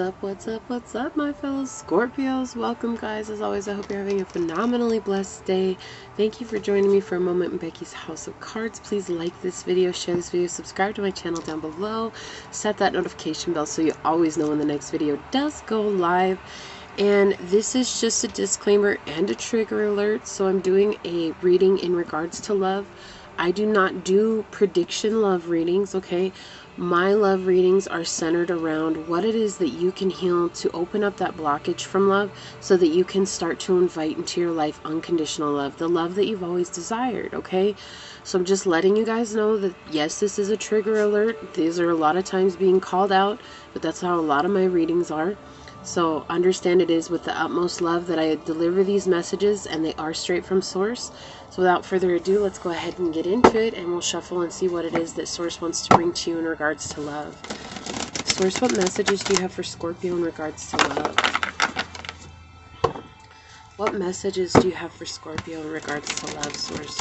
What's up, my fellow Scorpios? Welcome, guys. As always, I hope you're having a phenomenally blessed day. Thank you for joining me for a moment in Becky's House of Cards. Please like this video, share this video, subscribe to my channel down below, set that notification bell so you always know when the next video does go live. And this is just a disclaimer and a trigger alert. So I'm doing a reading in regards to love. I do not do prediction love readings, okay? My love readings are centered around what it is that you can heal to open up that blockage from love so that you can start to invite into your life unconditional love, the love that you've always desired, okay? So I'm just letting you guys know that, yes, this is a trigger alert. These are a lot of times being called out, but that's how a lot of my readings are. So understand it is with the utmost love that I deliver these messages, and they are straight from source. So without further ado, let's go ahead and get into it, and we'll shuffle and see what it is that source wants to bring to you in regards to love. Source, what messages do you have for Scorpio in regards to love? What messages do you have for Scorpio in regards to love, source?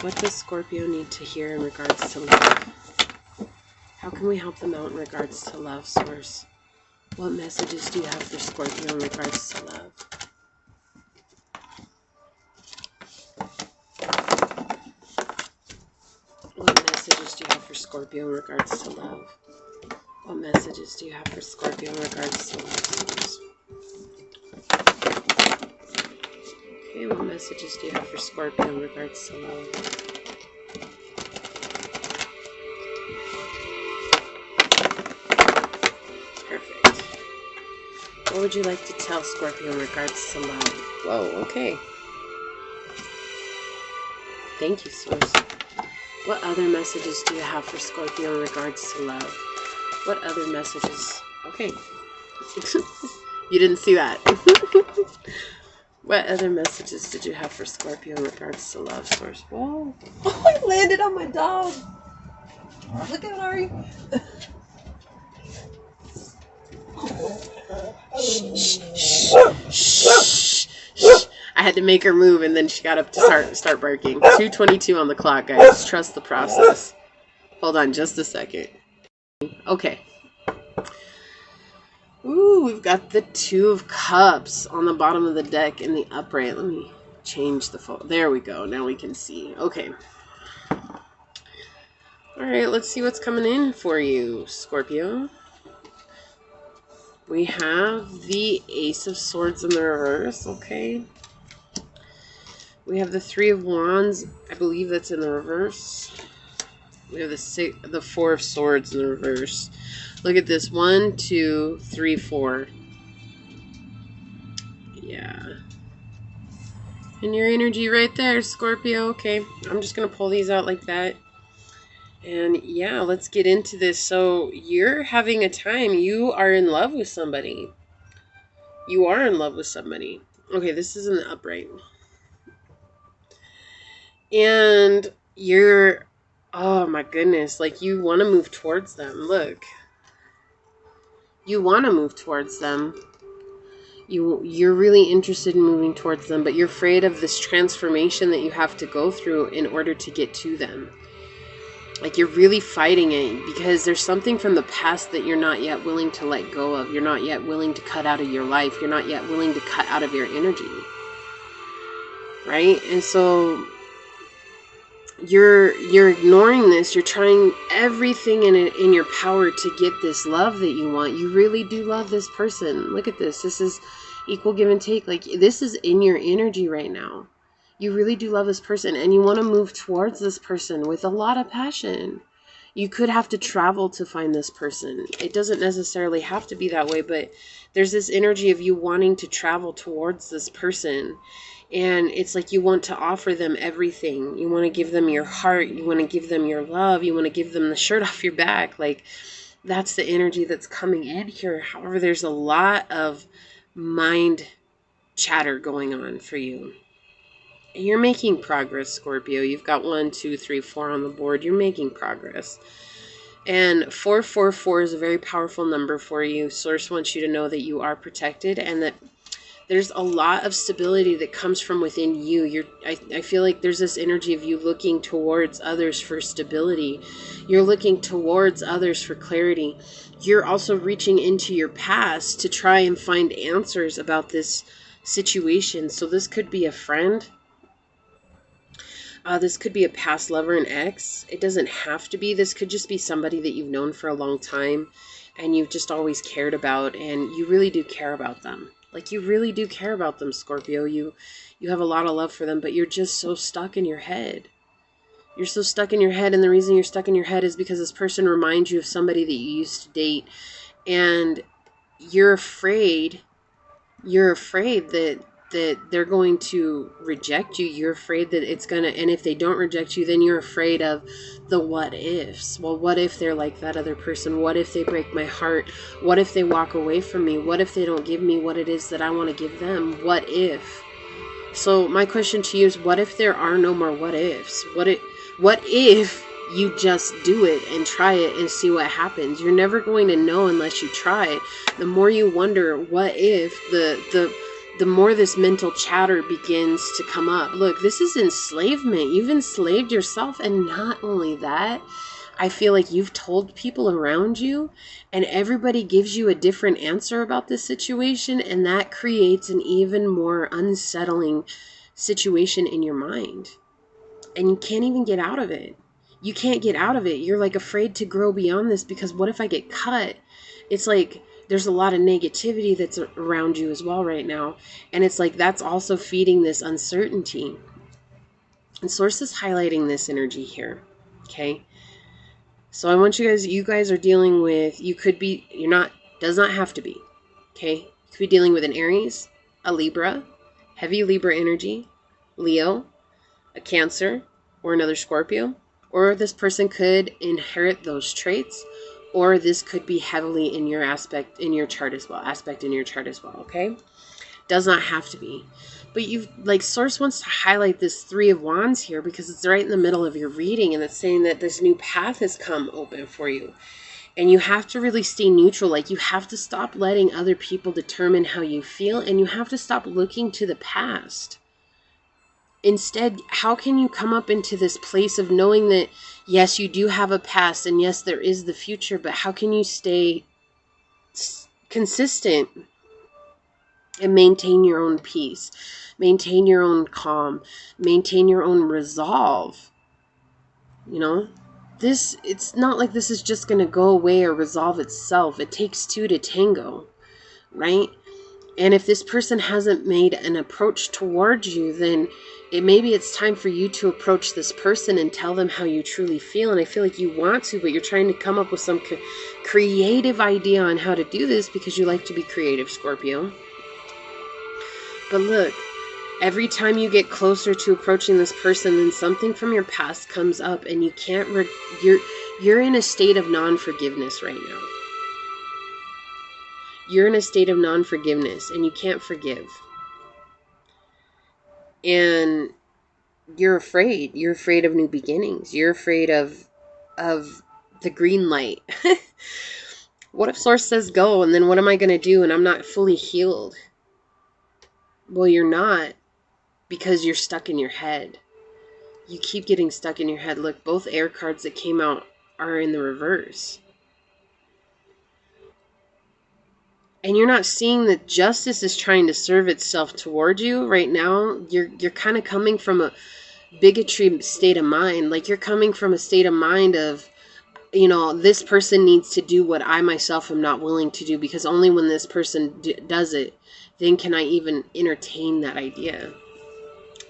What does Scorpio need to hear in regards to love? How can we help them out in regards to love, source? What messages do you have for Scorpio in regards to love? What messages do you have for Scorpio in regards to love? What messages do you have for Scorpio in regards to love, source? Okay, what messages do you have for Scorpio in regards to love? What would you like to tell Scorpio in regards to love? Whoa, okay. Thank you, source. What other messages do you have for Scorpio in regards to love? What other messages? Okay. You didn't see that. What other messages did you have for Scorpio in regards to love, source? Whoa. Oh, I landed on my dog. Look at Ari. I had to make her move, and then she got up to start barking. 2:22 on the clock, guys. Trust the process. Hold on just a second. Okay. Ooh, we've got the Two of Cups on the bottom of the deck in the upright. Let me change the photo. There we go. Now we can see. Okay. All right, let's see what's coming in for you, Scorpio. We have the Ace of Swords in the reverse, okay. We have the Three of Wands. I believe that's in the reverse. We have the Four of Swords in the reverse. Look at this. 1, 2, 3, 4. Yeah. And your energy right there, Scorpio. Okay, I'm just going to pull these out like that. And yeah, let's get into this. So you're having a time. You are in love with somebody. You are in love with somebody. Okay, this is in the upright. And you're, oh my goodness, like you want to move towards them. Look. You want to move towards them. You're really interested in moving towards them, but you're afraid of this transformation that you have to go through in order to get to them. Like you're really fighting it because there's something from the past that you're not yet willing to let go of. You're not yet willing to cut out of your life. You're not yet willing to cut out of your energy. Right? And so you're ignoring this. You're trying everything in your power to get this love that you want. You really do love this person. Look at this. This is equal give and take. Like this is in your energy right now. You really do love this person, and you want to move towards this person with a lot of passion. You could have to travel to find this person. It doesn't necessarily have to be that way, but there's this energy of you wanting to travel towards this person. And it's like you want to offer them everything. You want to give them your heart. You want to give them your love. You want to give them the shirt off your back. Like that's the energy that's coming in here. However, there's a lot of mind chatter going on for you. You're making progress, Scorpio. You've got 1, 2, 3, 4 on the board. You're making progress. And 444 is a very powerful number for you. Source wants you to know that you are protected and that There's a lot of stability that comes from within you. I feel like there's this energy of you looking towards others for stability. You're looking towards others for clarity. You're also reaching into your past to try and find answers about this situation. So this could be a friend. This could be a past lover, an ex. It doesn't have to be. This could just be somebody that you've known for a long time and you've just always cared about, and you really do care about them. Like, you really do care about them, Scorpio. You have a lot of love for them, but you're just so stuck in your head. You're so stuck in your head, and the reason you're stuck in your head is because this person reminds you of somebody that you used to date, and you're afraid that they're going to reject you. You're afraid that it's gonna, and if they don't reject you, then you're afraid of the what ifs. Well, what if they're like that other person? What if they break my heart? What if they walk away from me? What if they don't give me what it is that I want to give them? What if? So my question to you is, what if there are no more what ifs? What if you just do it and try it and see what happens? You're never going to know unless you try it. The more you wonder what if, the more this mental chatter begins to come up. Look, this is enslavement. You've enslaved yourself. And not only that, I feel like you've told people around you, and everybody gives you a different answer about this situation, and that creates an even more unsettling situation in your mind. And you can't even get out of it. You can't get out of it. You're like afraid to grow beyond this, because what if I get cut? It's like there's a lot of negativity that's around you as well right now. And it's like that's also feeding this uncertainty. And Source is highlighting this energy here. Okay. So I want you guys are dealing with, does not have to be. Okay. You could be dealing with an Aries, a Libra, heavy Libra energy, Leo, a Cancer, or another Scorpio. Or this person could inherit those traits, or this could be heavily in your aspect in your chart as well, okay? Does not have to be. But Source wants to highlight this Three of Wands here because it's right in the middle of your reading, and it's saying that this new path has come open for you. And you have to really stay neutral. Like, you have to stop letting other people determine how you feel, and you have to stop looking to the past. Instead, how can you come up into this place of knowing that, yes, you do have a past, and yes, there is the future, but how can you stay consistent and maintain your own peace, maintain your own calm, maintain your own resolve? You know, it's not like this is just going to go away or resolve itself. It takes two to tango, right? And if this person hasn't made an approach towards you, then maybe it's time for you to approach this person and tell them how you truly feel. And I feel like you want to, but you're trying to come up with some creative idea on how to do this because you like to be creative, Scorpio. But look, every time you get closer to approaching this person, then something from your past comes up, and you can't, you're in a state of non-forgiveness right now. You're in a state of non-forgiveness, and you can't forgive. And you're afraid. You're afraid of new beginnings. You're afraid of the green light. What if Source says go, and then what am I going to do, and I'm not fully healed? Well, you're not, because you're stuck in your head. You keep getting stuck in your head. Look, both air cards that came out are in the reverse. And you're not seeing that justice is trying to serve itself toward you right now. You're kind of coming from a bigotry state of mind. Like, you're coming from a state of mind of, this person needs to do what I myself am not willing to do, because only when this person does it, then can I even entertain that idea.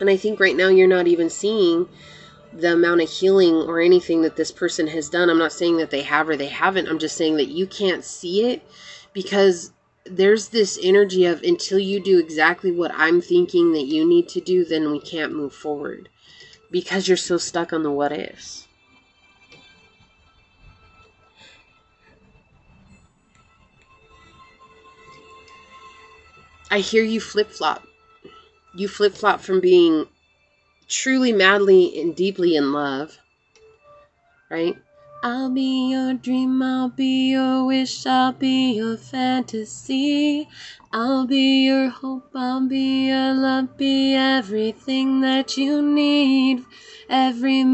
And I think right now you're not even seeing the amount of healing or anything that this person has done. I'm not saying that they have or they haven't. I'm just saying that you can't see it, because there's this energy of, until you do exactly what I'm thinking that you need to do, then we can't move forward, because you're so stuck on the what ifs. I hear you flip-flop. You flip-flop from being truly, madly, and deeply in love, right? I'll be your dream, I'll be your wish, I'll be your fantasy. I'll be your hope, I'll be your love, be everything that you need. Every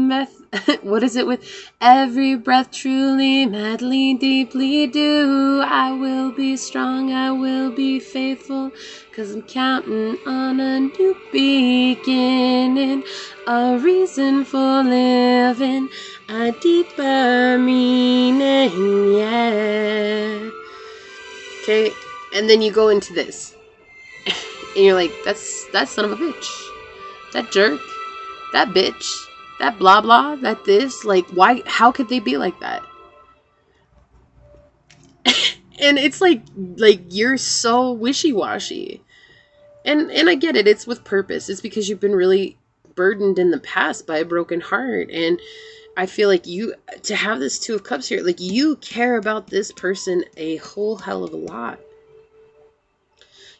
what is it with every breath truly, madly, deeply do. I will be strong, I will be faithful, 'cause I'm counting on a new beginning, a reason for living, a deeper meaning, yeah. Okay, and then you go into this, and you're like, that's that son of a bitch, that jerk, that bitch, that blah blah, that this, like, why, how could they be like that? And it's like you're so wishy-washy. And I get it, it's with purpose. It's because you've been really burdened in the past by a broken heart. And I feel like you, to have this Two of Cups here, like, you care about this person a whole hell of a lot.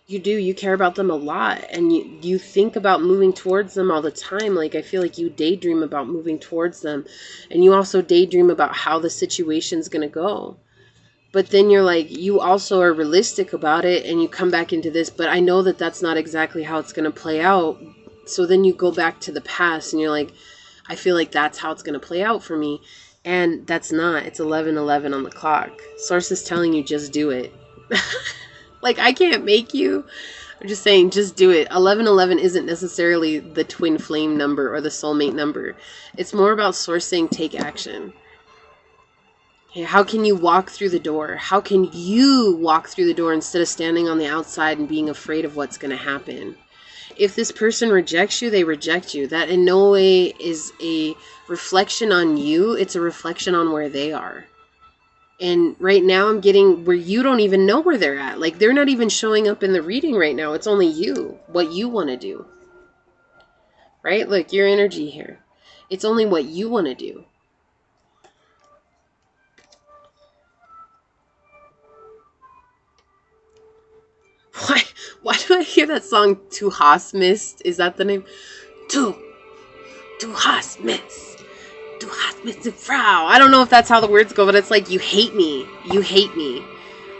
You do. You care about them a lot, and you think about moving towards them all the time. Like, I feel like you daydream about moving towards them, and you also daydream about how the situation's going to go. But then you're like, you also are realistic about it, and you come back into this, but I know that that's not exactly how it's going to play out. So then you go back to the past, and you're like, I feel like that's how it's going to play out for me. And that's not. It's 11:11 on the clock. Source is telling you, just do it. Like, I can't make you. I'm just saying, just do it. 11:11 isn't necessarily the twin flame number or the soulmate number. It's more about Source saying, take action. Okay, how can you walk through the door? How can you walk through the door instead of standing on the outside and being afraid of what's going to happen? If this person rejects you, they reject you. That in no way is a reflection on you. It's a reflection on where they are. And right now I'm getting where you don't even know where they're at. Like, they're not even showing up in the reading right now. It's only you, what you want to do. Right? Look, your energy here. It's only what you want to do. Why do I hear that song, Tu hast Mist? Is that the name? Tu hast Mist. Du hast Mist, Frau. I don't know if that's how the words go, but it's like, you hate me. You hate me.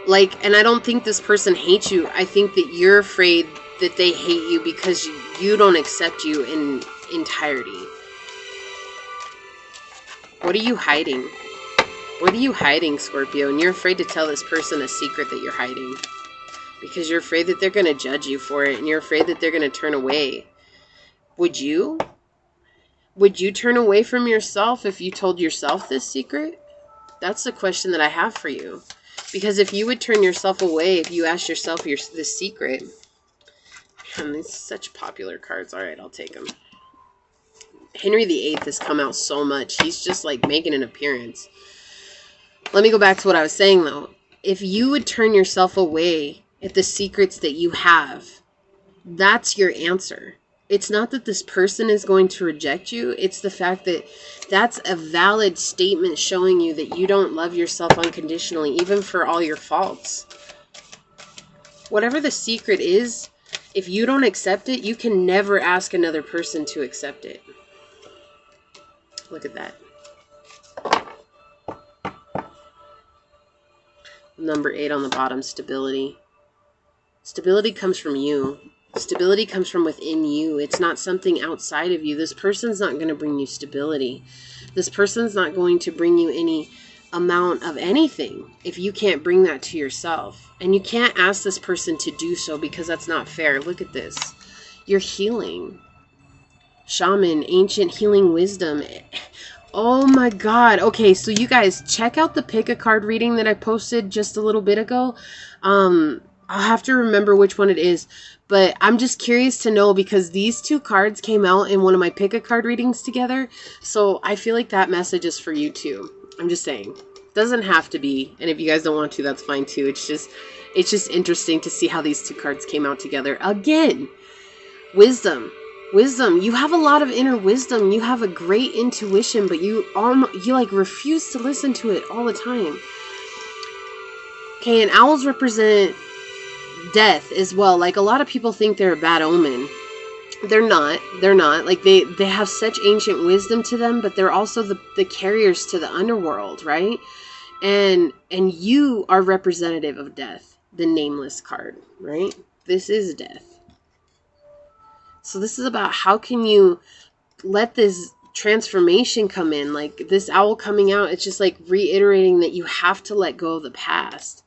Like, and I don't think this person hates you. I think that you're afraid that they hate you because you don't accept you in entirety. What are you hiding? What are you hiding, Scorpio? And you're afraid to tell this person a secret that you're hiding. Because you're afraid that they're going to judge you for it, and you're afraid that they're going to turn away. Would you? Would you turn away from yourself if you told yourself this secret? That's the question that I have for you. Because if you would turn yourself away, if you asked yourself this secret... Man, these are such popular cards. All right, I'll take them. Henry VIII has come out so much. He's just like making an appearance. Let me go back to what I was saying, though. If you would turn yourself away at the secrets that you have, that's your answer. It's not that this person is going to reject you. It's the fact that that's a valid statement showing you that you don't love yourself unconditionally, even for all your faults. Whatever the secret is, if you don't accept it, you can never ask another person to accept it. Look at that. Number 8 on the bottom, stability. Stability comes from you. Stability comes from within you. It's not something outside of you. This person's not going to bring you stability. This person's not going to bring you any amount of anything if you can't bring that to yourself. And you can't ask this person to do so because that's not fair. Look at this. You're healing. Shaman, ancient healing wisdom. Oh my God. Okay, so you guys, check out the pick a card reading that I posted just a little bit ago. I'll have to remember which one it is, but I'm just curious to know because these two cards came out in one of my pick a card readings together. So I feel like that message is for you too. I'm just saying. Doesn't have to be, and if you guys don't want to, that's fine too. It's just interesting to see how these two cards came out together. Again, wisdom. Wisdom. You have a lot of inner wisdom. You have a great intuition, but you like refuse to listen to it all the time. Okay, and owls represent death as well. Like, a lot of people think they're a bad omen. They're not. They're not. Like, they have such ancient wisdom to them, but they're also the carriers to the underworld, right? And you are representative of death. the nameless card, right? This is death. So this is about how can you let this transformation come in. Like this owl coming out, it's just like reiterating that you have to let go of the past.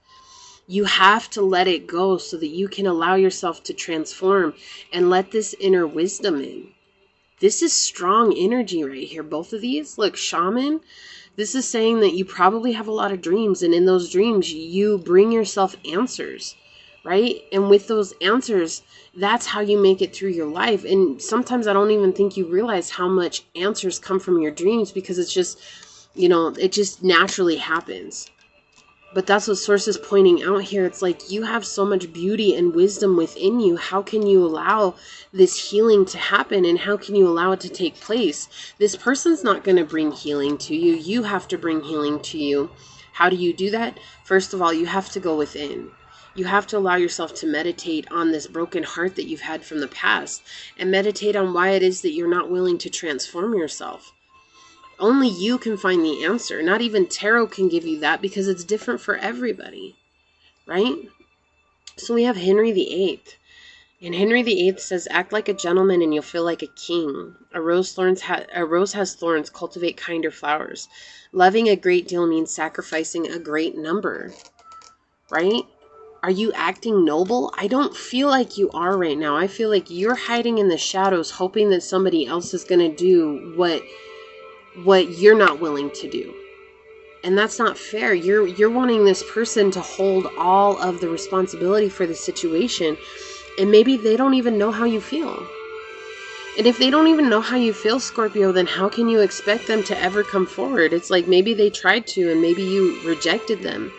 You have to let it go so that you can allow yourself to transform and let this inner wisdom in. This is strong energy right here. Both of these, look, shaman, this is saying that you probably have a lot of dreams, and in those dreams you bring yourself answers, right? And with those answers, that's how you make it through your life. And sometimes I don't even think you realize how much answers come from your dreams, because it's just, you know, it just naturally happens. But that's what Source is pointing out here. It's like you have so much beauty and wisdom within you. How can you allow this healing to happen, and how can you allow it to take place? This person's not going to bring healing to you. You have to bring healing to you. How do you do that? First of all, you have to go within. You have to allow yourself to meditate on this broken heart that you've had from the past, and meditate on why it is that you're not willing to transform yourself. Only you can find the answer. Not even tarot can give you that, because it's different for everybody, right? So we have Henry VIII. And Henry VIII says, act like a gentleman and you'll feel like a king. A rose has thorns. Cultivate kinder flowers. Loving a great deal means sacrificing a great number, right? Are you acting noble? I don't feel like you are right now. I feel like you're hiding in the shadows, hoping that somebody else is going to do what you're not willing to do. And that's not fair. You're wanting this person to hold all of the responsibility for the situation, and maybe they don't even know how you feel. And if they don't even know how you feel, Scorpio, then how can you expect them to ever come forward? It's like maybe they tried to and maybe you rejected them,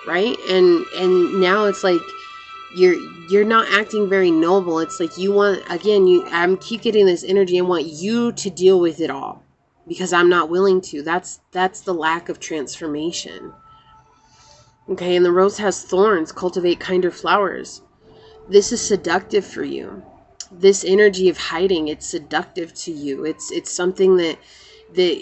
right? And now it's like you're not acting very noble. It's like you want, again, I'm keep getting this energy. I want you to deal with it all, because I'm not willing to. That's the lack of transformation. Okay, and the rose has thorns. Cultivate kinder flowers. This is seductive for you. This energy of hiding, it's seductive to you. It's something that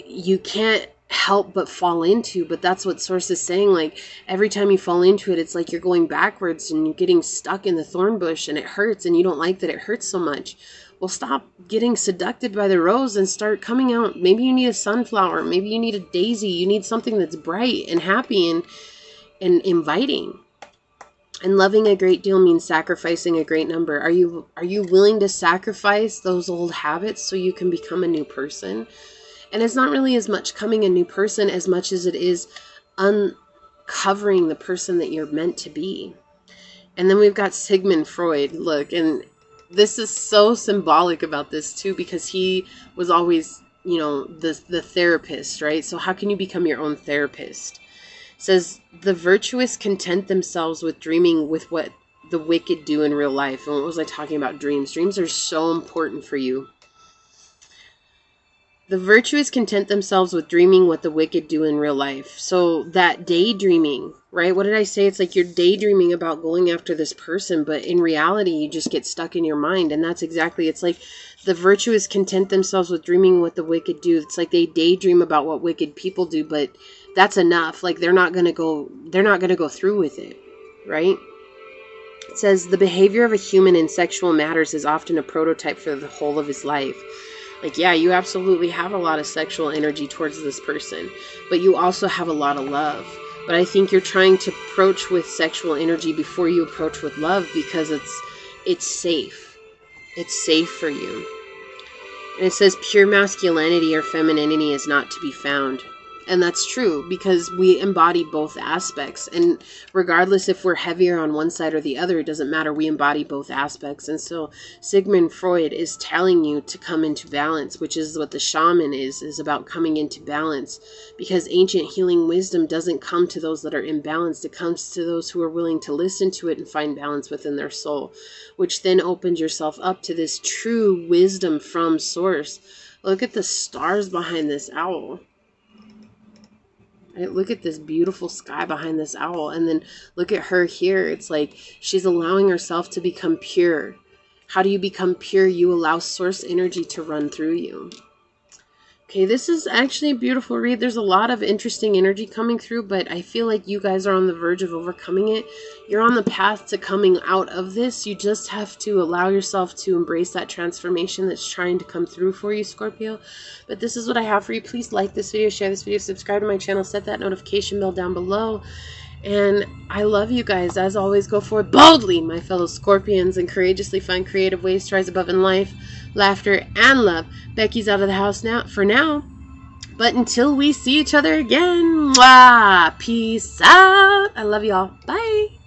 you can't help but fall into. But that's what Source is saying. Like every time you fall into it, it's like you're going backwards and you're getting stuck in the thorn bush, and it hurts, and you don't like that it hurts so much. Well, stop getting seduced by the rose and start coming out. Maybe you need a sunflower. Maybe you need a daisy. You need something that's bright and happy and inviting. And loving a great deal means sacrificing a great number. Are you willing to sacrifice those old habits so you can become a new person? And it's not really as much becoming a new person as much as it is uncovering the person that you're meant to be. And then we've got Sigmund Freud. Look, and this is so symbolic about this too, because he was always, you know, the therapist, right? So how can you become your own therapist? It says, the virtuous content themselves with dreaming with what the wicked do in real life. And what was I talking about? Dreams. Dreams are so important for you. The virtuous content themselves with dreaming what the wicked do in real life. So that daydreaming, right? What did I say? It's like you're daydreaming about going after this person, but in reality, you just get stuck in your mind. And that's exactly, it's like the virtuous content themselves with dreaming what the wicked do. It's like they daydream about what wicked people do, but that's enough. Like they're not going to go through with it, right? It says the behavior of a human in sexual matters is often a prototype for the whole of his life. Like, yeah, you absolutely have a lot of sexual energy towards this person, but you also have a lot of love. But I think you're trying to approach with sexual energy before you approach with love, because it's safe. It's safe for you. And it says pure masculinity or femininity is not to be found. And that's true, because we embody both aspects. And regardless if we're heavier on one side or the other, it doesn't matter. We embody both aspects. And so Sigmund Freud is telling you to come into balance, which is what the shaman is about, coming into balance. Because ancient healing wisdom doesn't come to those that are imbalanced. It comes to those who are willing to listen to it and find balance within their soul, which then opens yourself up to this true wisdom from Source. Look at the stars behind this owl. Right? Look at this beautiful sky behind this owl. And then look at her here. It's like she's allowing herself to become pure. How do you become pure? You allow Source energy to run through you. Okay, this is actually a beautiful read. There's a lot of interesting energy coming through, but I feel like you guys are on the verge of overcoming it. You're on the path to coming out of this. You just have to allow yourself to embrace that transformation that's trying to come through for you, Scorpio. But this is what I have for you. Please like this video, share this video, subscribe to my channel, set that notification bell down below. And I love you guys. As always, go forward boldly, my fellow Scorpions, and courageously find creative ways to rise above in life, laughter, and love. Becky's out of the house now for now. But until we see each other again, mwah, peace out. I love y'all. Bye.